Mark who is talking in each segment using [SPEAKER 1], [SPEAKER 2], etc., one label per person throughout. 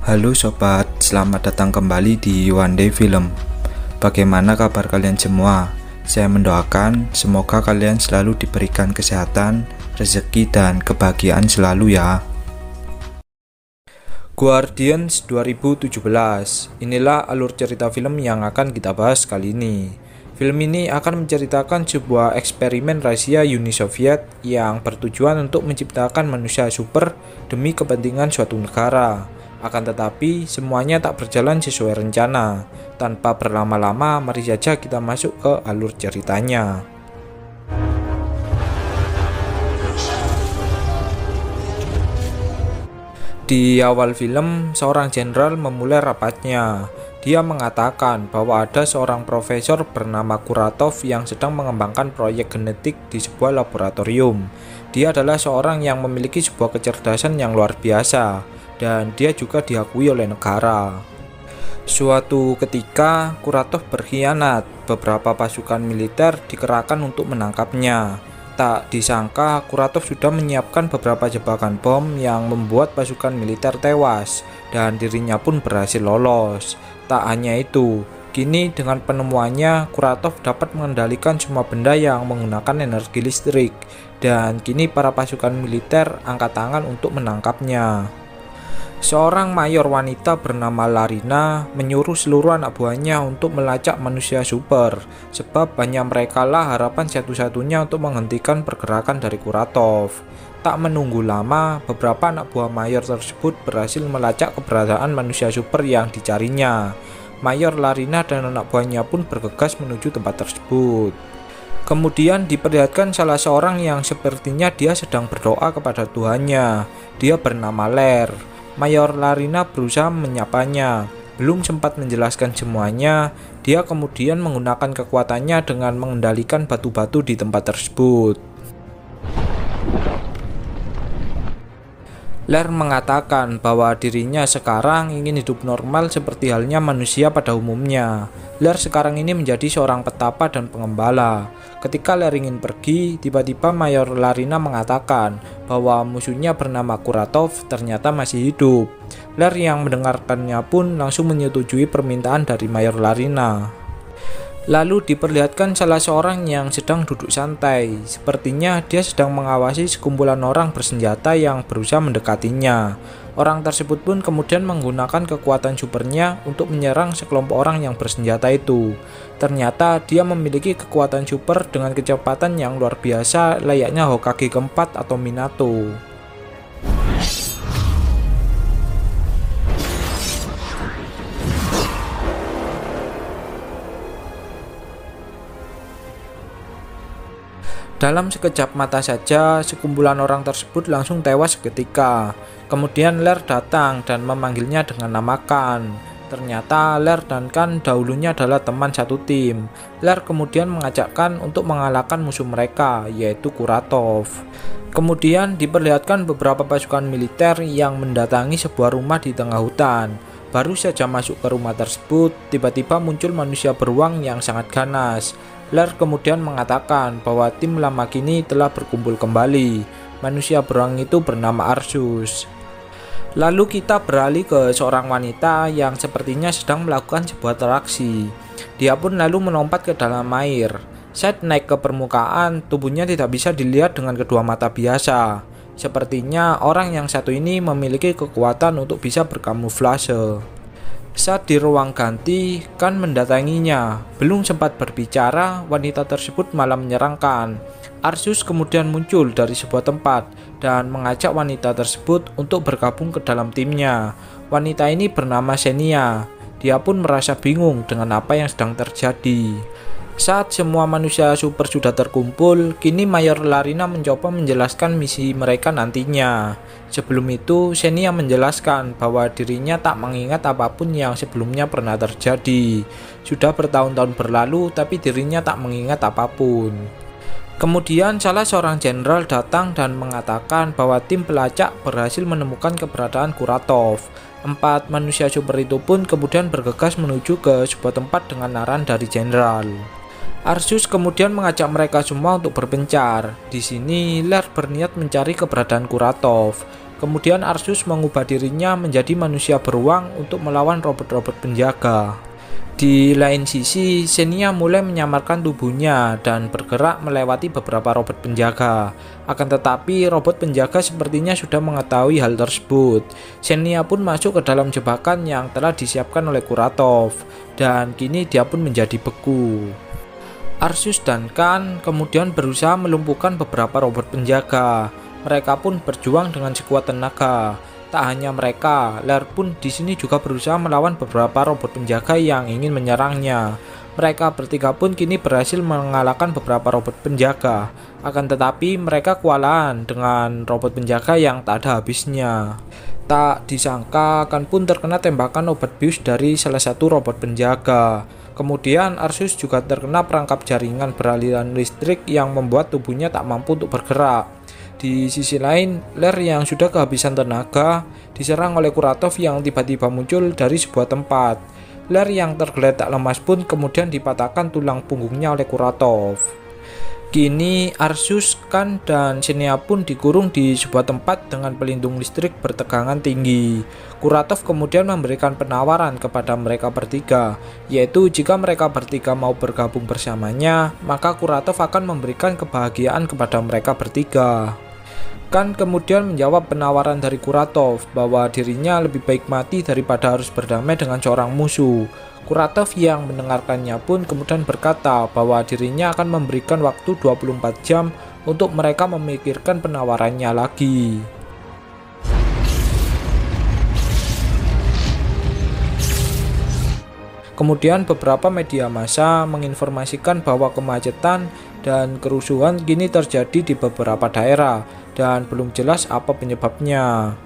[SPEAKER 1] Halo sobat, selamat datang kembali di One Day Film. Bagaimana kabar kalian semua? Saya mendoakan semoga kalian selalu diberikan kesehatan, rezeki, dan kebahagiaan selalu ya. Guardians 2017. Inilah alur cerita film yang akan kita bahas kali ini. Film ini akan menceritakan sebuah eksperimen rahasia Uni Soviet yang bertujuan untuk menciptakan manusia super demi kepentingan suatu negara. Akan tetapi, semuanya tak berjalan sesuai rencana. Tanpa berlama-lama, mari saja kita masuk ke alur ceritanya. Di awal film, seorang jenderal memulai rapatnya. Dia mengatakan bahwa ada seorang profesor bernama Kuratov yang sedang mengembangkan proyek genetik di sebuah laboratorium. Dia adalah seorang yang memiliki sebuah kecerdasan yang luar biasa, dan dia juga diakui oleh negara. Suatu ketika, Kuratov berkhianat. Beberapa pasukan militer dikerahkan untuk menangkapnya. Tak disangka, Kuratov sudah menyiapkan beberapa jebakan bom yang membuat pasukan militer tewas, dan dirinya pun berhasil lolos. Tak hanya itu, kini dengan penemuannya, Kuratov dapat mengendalikan semua benda yang menggunakan energi listrik, dan kini para pasukan militer angkat tangan untuk menangkapnya. Seorang mayor wanita bernama Larina menyuruh seluruh anak buahnya untuk melacak manusia super, sebab hanya merekalah harapan satu-satunya untuk menghentikan pergerakan dari Kuratov. Tak menunggu lama, beberapa anak buah mayor tersebut berhasil melacak keberadaan manusia super yang dicarinya. Mayor Larina dan anak buahnya pun bergegas menuju tempat tersebut. Kemudian diperlihatkan salah seorang yang sepertinya dia sedang berdoa kepada Tuhannya. Dia bernama Ler. Mayor Larina berusaha menyapanya. Belum sempat menjelaskan semuanya, dia kemudian menggunakan kekuatannya dengan mengendalikan batu-batu di tempat tersebut. Ler mengatakan bahwa dirinya sekarang ingin hidup normal seperti halnya manusia pada umumnya. Ler sekarang ini menjadi seorang petapa dan pengembala. Ketika Ler ingin pergi, tiba-tiba Mayor Larina mengatakan bahwa musuhnya bernama Kuratov ternyata masih hidup. Ler yang mendengarkannya pun langsung menyetujui permintaan dari Mayor Larina. Lalu diperlihatkan salah seorang yang sedang duduk santai. Sepertinya dia sedang mengawasi sekumpulan orang bersenjata yang berusaha mendekatinya. Orang tersebut pun kemudian menggunakan kekuatan supernya untuk menyerang sekelompok orang yang bersenjata itu. Ternyata dia memiliki kekuatan super dengan kecepatan yang luar biasa layaknya Hokage keempat atau Minato. Dalam sekejap mata saja, sekumpulan orang tersebut langsung tewas seketika. Kemudian Ler datang dan memanggilnya dengan nama Kan. Ternyata Ler dan Kan dahulunya adalah teman satu tim. Ler kemudian mengajakkan untuk mengalahkan musuh mereka, yaitu Kuratov. Kemudian diperlihatkan beberapa pasukan militer yang mendatangi sebuah rumah di tengah hutan. Baru saja masuk ke rumah tersebut, tiba-tiba muncul manusia beruang yang sangat ganas. Ler kemudian mengatakan bahwa tim lama kini telah berkumpul kembali. Manusia beruang itu bernama Arsus. Lalu kita beralih ke seorang wanita yang sepertinya sedang melakukan sebuah atraksi. Dia pun lalu melompat ke dalam air. Saat naik ke permukaan, tubuhnya tidak bisa dilihat dengan kedua mata biasa. Sepertinya orang yang satu ini memiliki kekuatan untuk bisa berkamuflase. Saat di ruang ganti, Kan mendatanginya. Belum sempat berbicara, wanita tersebut malah menyerangkan. Arsus kemudian muncul dari sebuah tempat dan mengajak wanita tersebut untuk bergabung ke dalam timnya. Wanita ini bernama Xenia. Dia pun merasa bingung dengan apa yang sedang terjadi. Saat semua manusia super sudah terkumpul, kini Mayor Larina mencoba menjelaskan misi mereka nantinya. Sebelum itu, Xenia menjelaskan bahwa dirinya tak mengingat apapun yang sebelumnya pernah terjadi. Sudah bertahun-tahun berlalu, tapi dirinya tak mengingat apapun. Kemudian salah seorang jenderal datang dan mengatakan bahwa tim pelacak berhasil menemukan keberadaan Kuratov. 4 manusia super itu pun kemudian bergegas menuju ke sebuah tempat dengan arahan dari jenderal. Arsus kemudian mengajak mereka semua untuk berpencar. Di sini Ler berniat mencari keberadaan Kuratov. Kemudian Arsus mengubah dirinya menjadi manusia beruang untuk melawan robot-robot penjaga. Di lain sisi, Xenia mulai menyamarkan tubuhnya dan bergerak melewati beberapa robot penjaga. Akan tetapi, robot penjaga sepertinya sudah mengetahui hal tersebut. Xenia pun masuk ke dalam jebakan yang telah disiapkan oleh Kuratov, dan kini dia pun menjadi beku. Arsus dan Khan kemudian berusaha melumpuhkan beberapa robot penjaga. Mereka pun berjuang dengan sekuat tenaga. Tak hanya mereka, Lair pun di sini juga berusaha melawan beberapa robot penjaga yang ingin menyerangnya. Mereka bertiga pun kini berhasil mengalahkan beberapa robot penjaga. Akan tetapi mereka kewalahan dengan robot penjaga yang tak ada habisnya. Tak disangka Khan pun terkena tembakan obat bius dari salah satu robot penjaga. Kemudian Arsus juga terkena perangkap jaringan beraliran listrik yang membuat tubuhnya tak mampu untuk bergerak. Di sisi lain, Lair yang sudah kehabisan tenaga diserang oleh Kuratov yang tiba-tiba muncul dari sebuah tempat. Lair yang tergeletak lemas pun kemudian dipatahkan tulang punggungnya oleh Kuratov. Kini Arsus, Khan, dan Xenia pun dikurung di sebuah tempat dengan pelindung listrik bertegangan tinggi. Kuratov kemudian memberikan penawaran kepada mereka bertiga, yaitu jika mereka bertiga mau bergabung bersamanya, maka Kuratov akan memberikan kebahagiaan kepada mereka bertiga. Khan kemudian menjawab penawaran dari Kuratov bahwa dirinya lebih baik mati daripada harus berdamai dengan seorang musuh. Kuratov yang mendengarkannya pun kemudian berkata bahwa dirinya akan memberikan waktu 24 jam untuk mereka memikirkan penawarannya lagi. Kemudian beberapa media massa menginformasikan bahwa kemacetan dan kerusuhan kini terjadi di beberapa daerah dan belum jelas apa penyebabnya.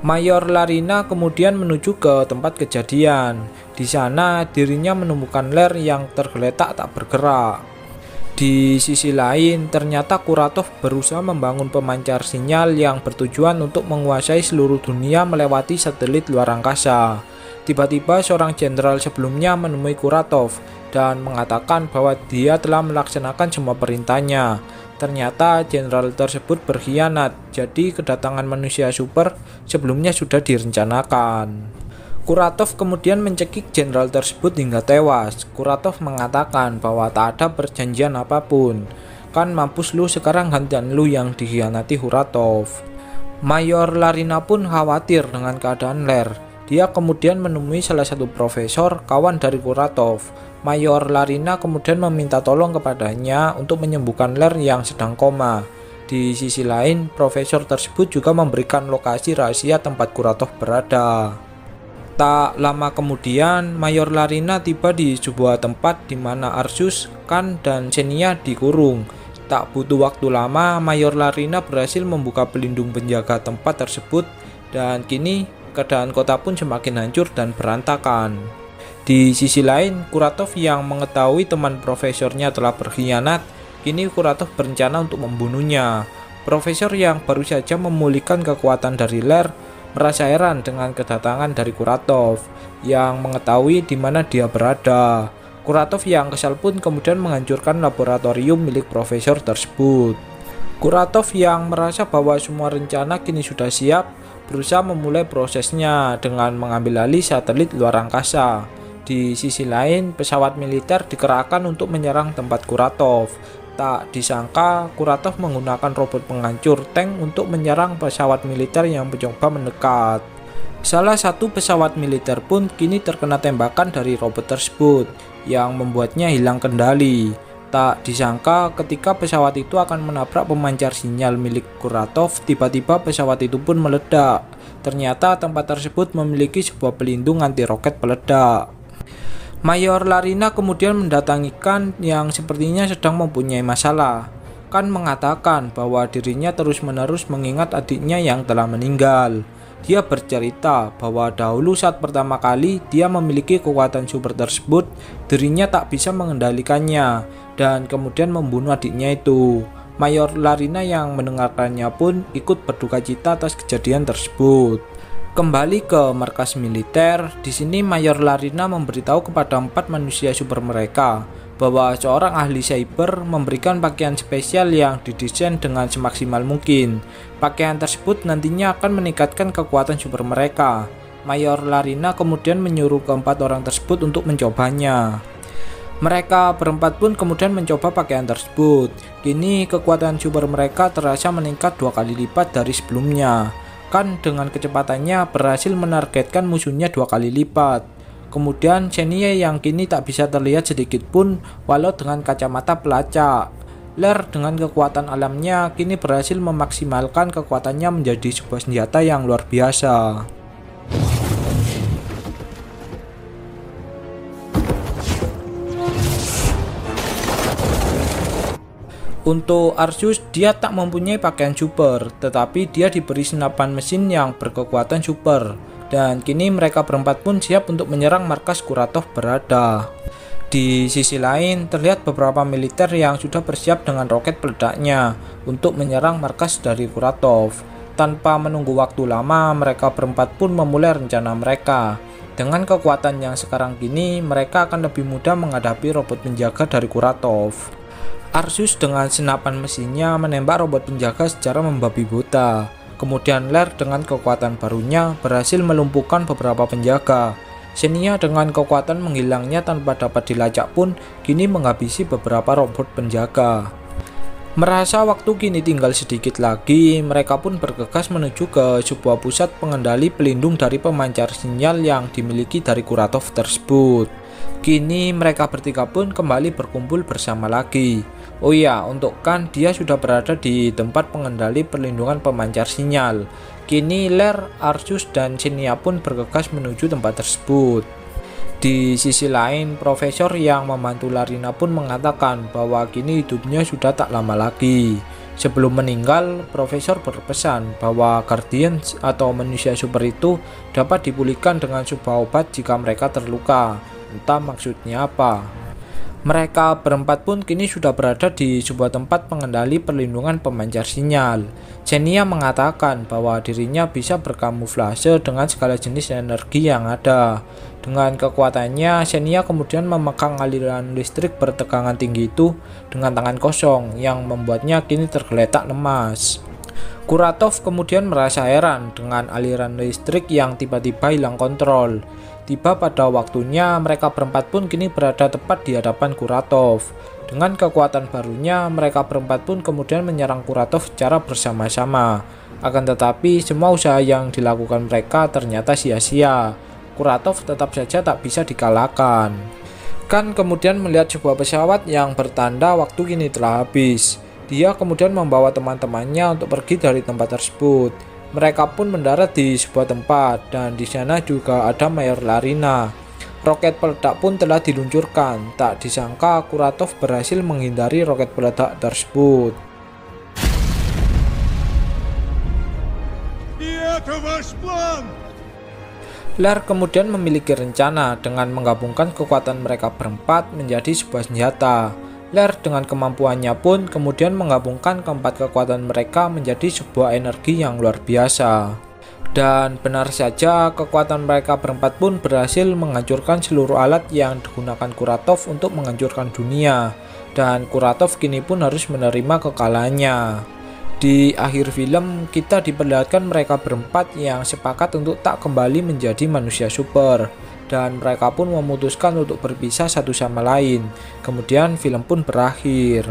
[SPEAKER 1] Mayor Larina kemudian menuju ke tempat kejadian. Di sana dirinya menemukan Lair yang tergeletak tak bergerak. Di sisi lain, ternyata Kuratov berusaha membangun pemancar sinyal yang bertujuan untuk menguasai seluruh dunia melewati satelit luar angkasa. Tiba-tiba seorang jenderal sebelumnya menemui Kuratov dan mengatakan bahwa dia telah melaksanakan semua perintahnya. Ternyata jenderal tersebut berkhianat, jadi kedatangan manusia super sebelumnya sudah direncanakan. Kuratov kemudian mencekik jenderal tersebut hingga tewas. Kuratov mengatakan bahwa tak ada perjanjian apapun. Kan mampus lu, sekarang gantian lu yang dikhianati Kuratov. Mayor Larina pun khawatir dengan keadaan Lair. Dia kemudian menemui salah satu profesor, kawan dari Kuratov. Mayor Larina kemudian meminta tolong kepadanya untuk menyembuhkan Lair yang sedang koma. Di sisi lain, profesor tersebut juga memberikan lokasi rahasia tempat Kuratov berada. Tak lama kemudian, Mayor Larina tiba di sebuah tempat di mana Arsus, Khan, dan Xenia dikurung. Tak butuh waktu lama, Mayor Larina berhasil membuka pelindung penjaga tempat tersebut, dan kini keadaan kota pun semakin hancur dan berantakan. Di sisi lain, Kuratov yang mengetahui teman profesornya telah berkhianat, kini Kuratov berencana untuk membunuhnya. Profesor yang baru saja memulihkan kekuatan dari Lair merasa heran dengan kedatangan dari Kuratov yang mengetahui di mana dia berada. Kuratov yang kesal pun kemudian menghancurkan laboratorium milik profesor tersebut. Kuratov yang merasa bahwa semua rencana kini sudah siap, berusaha memulai prosesnya dengan mengambil alih satelit luar angkasa. Di sisi lain, pesawat militer dikerahkan untuk menyerang tempat Kuratov. Tak disangka, Kuratov menggunakan robot penghancur tank untuk menyerang pesawat militer yang mencoba mendekat. Salah satu pesawat militer pun kini terkena tembakan dari robot tersebut, yang membuatnya hilang kendali. Tak disangka, ketika pesawat itu akan menabrak pemancar sinyal milik Kuratov, tiba-tiba pesawat itu pun meledak. Ternyata tempat tersebut memiliki sebuah pelindung anti roket peledak. Mayor Larina kemudian mendatangi Khan yang sepertinya sedang mempunyai masalah. Khan mengatakan bahwa dirinya terus-menerus mengingat adiknya yang telah meninggal. Dia bercerita bahwa dahulu saat pertama kali dia memiliki kekuatan super tersebut, dirinya tak bisa mengendalikannya dan kemudian membunuh adiknya itu. Mayor Larina yang mendengarkannya pun ikut berduka cita atas kejadian tersebut. Kembali ke markas militer, di sini Mayor Larina memberitahu kepada 4 manusia super mereka bahwa seorang ahli cyber memberikan pakaian spesial yang didesain dengan semaksimal mungkin. Pakaian tersebut nantinya akan meningkatkan kekuatan super mereka. Mayor Larina kemudian menyuruh keempat orang tersebut untuk mencobanya. Mereka berempat pun kemudian mencoba pakaian tersebut. Kini kekuatan super mereka terasa meningkat 2 kali lipat dari sebelumnya. Kan dengan kecepatannya berhasil menargetkan musuhnya 2 kali lipat. Kemudian Xenia yang kini tak bisa terlihat sedikit pun walau dengan kacamata pelacak. Lair dengan kekuatan alamnya kini berhasil memaksimalkan kekuatannya menjadi sebuah senjata yang luar biasa. Untuk Arceus, dia tak mempunyai pakaian super, tetapi dia diberi senapan mesin yang berkekuatan super. Dan kini mereka berempat pun siap untuk menyerang markas Kuratov berada. Di sisi lain, terlihat beberapa militer yang sudah bersiap dengan roket peledaknya untuk menyerang markas dari Kuratov. Tanpa menunggu waktu lama, mereka berempat pun memulai rencana mereka. Dengan kekuatan yang sekarang kini, mereka akan lebih mudah menghadapi robot penjaga dari Kuratov. Arceus dengan senapan mesinnya menembak robot penjaga secara membabi buta. Kemudian Lair dengan kekuatan barunya berhasil melumpuhkan beberapa penjaga. Xenia dengan kekuatan menghilangnya tanpa dapat dilacak pun kini menghabisi beberapa robot penjaga. Merasa waktu kini tinggal sedikit lagi, mereka pun bergegas menuju ke sebuah pusat pengendali pelindung dari pemancar sinyal yang dimiliki dari Kuratov tersebut. Kini mereka bertiga pun kembali berkumpul bersama lagi. Oh iya, untuk Kan, dia sudah berada di tempat pengendali perlindungan pemancar sinyal. Kini Lair, Arceus, dan Xenia pun bergegas menuju tempat tersebut. Di sisi lain, Profesor yang membantu Larina pun mengatakan bahwa kini hidupnya sudah tak lama lagi. Sebelum meninggal, Profesor berpesan bahwa Guardians atau manusia super itu dapat dipulihkan dengan sebuah obat jika mereka terluka. Entah maksudnya apa. Mereka berempat pun kini sudah berada di sebuah tempat pengendali perlindungan pemancar sinyal. Xenia mengatakan bahwa dirinya bisa berkamuflase dengan segala jenis energi yang ada. Dengan kekuatannya, Xenia kemudian memegang aliran listrik bertegangan tinggi itu dengan tangan kosong yang membuatnya kini tergeletak lemas. Kuratov kemudian merasa heran dengan aliran listrik yang tiba-tiba hilang kontrol. Tiba pada waktunya, mereka berempat pun kini berada tepat di hadapan Kuratov. Dengan kekuatan barunya, mereka berempat pun kemudian menyerang Kuratov secara bersama-sama. Akan tetapi, semua usaha yang dilakukan mereka ternyata sia-sia. Kuratov tetap saja tak bisa dikalahkan. Kan kemudian melihat sebuah pesawat yang bertanda waktu kini telah habis. Dia kemudian membawa teman-temannya untuk pergi dari tempat tersebut. Mereka pun mendarat di sebuah tempat dan di sana juga ada Mayor Larina. Roket peledak pun telah diluncurkan. Tak disangka Kuratov berhasil menghindari roket peledak tersebut. Lair kemudian memiliki rencana dengan menggabungkan kekuatan mereka berempat menjadi sebuah senjata. Lair dengan kemampuannya pun kemudian menggabungkan keempat kekuatan mereka menjadi sebuah energi yang luar biasa. Dan benar saja kekuatan mereka berempat pun berhasil menghancurkan seluruh alat yang digunakan Kuratov untuk menghancurkan dunia. Dan Kuratov kini pun harus menerima kekalahannya. Di akhir film kita diperlihatkan mereka berempat yang sepakat untuk tak kembali menjadi manusia super. Dan mereka pun memutuskan untuk berpisah satu sama lain. Kemudian film pun berakhir.